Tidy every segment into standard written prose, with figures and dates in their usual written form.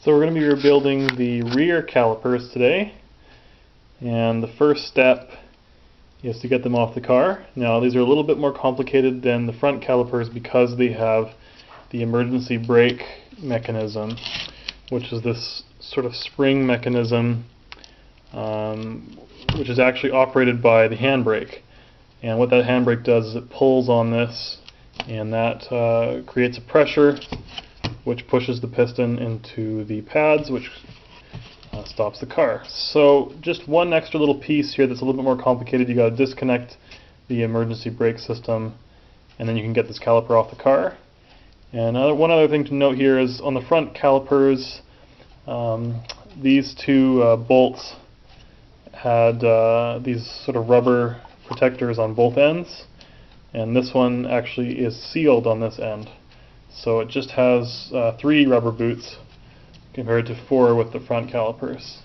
So we're going to be rebuilding the rear calipers today, and the first step is to get them off the car. Now these are a little bit more complicated than the front calipers because they have the emergency brake mechanism, which is this sort of spring mechanism which is actually operated by the handbrake. And what that handbrake does is it pulls on this, and that creates a pressure which pushes the piston into the pads, which stops the car. So just one extra little piece here that's a little bit more complicated. You got to disconnect the emergency brake system, and then you can get this caliper off the car. And one other thing to note here is on the front calipers, these two bolts had these sort of rubber protectors on both ends, and this one actually is sealed on this end. So it just has 3 rubber boots compared to 4 with the front calipers.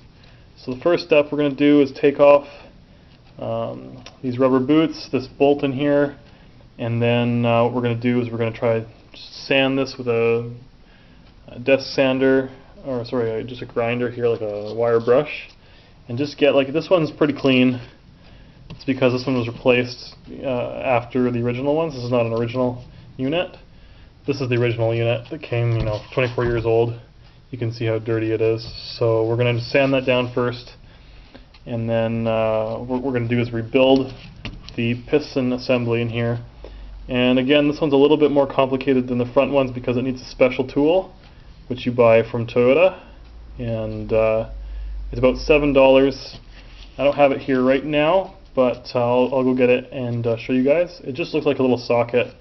So the first step we're going to do is take off these rubber boots, this bolt in here, and then what we're going to do is we're going to try sand this with a desk sander, or sorry, just a grinder here, like a wire brush, and just get, like, this one's pretty clean. It's because this one was replaced after the original ones. This is not an original unit. This is the original unit that came, 24 years old. You can see how dirty it is. So we're going to sand that down first, and then what we're going to do is rebuild the piston assembly in here. And again, this one's a little bit more complicated than the front ones because it needs a special tool, which you buy from Toyota, and it's about $7. I don't have it here right now, but I'll go get it and show you guys. It just looks like a little socket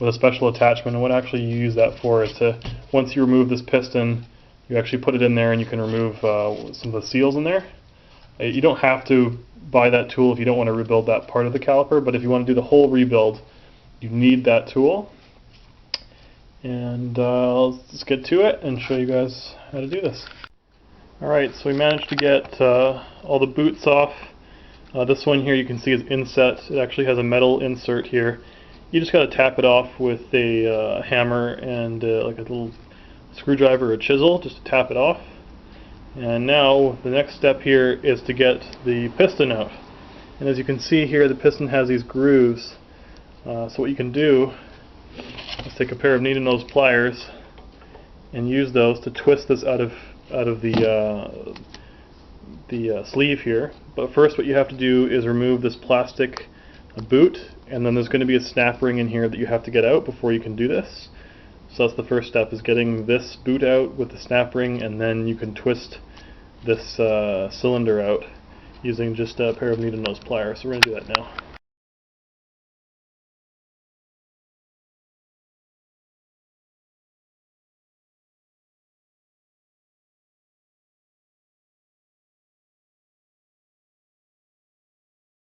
with a special attachment, and what actually you use that for is to, once you remove this piston, you actually put it in there and you can remove some of the seals in there. You don't have to buy that tool if you don't want to rebuild that part of the caliper, but if you want to do the whole rebuild, you need that tool. And let's get to it and show you guys how to do this. Alright, so we managed to get all the boots off. This one here you can see is inset. It actually has a metal insert here. You just got to tap it off with a hammer and like a little screwdriver or a chisel, just to tap it off. And now the next step here is to get the piston out. And as you can see here, the piston has these grooves. So what you can do is take a pair of needle-nose pliers and use those to twist this out of the sleeve here. But first what you have to do is remove this plastic boot, and then there's going to be a snap ring in here that you have to get out before you can do this. So that's the first step, is getting this boot out with the snap ring, and then you can twist this cylinder out using just a pair of needle-nose pliers. So we're going to do that now.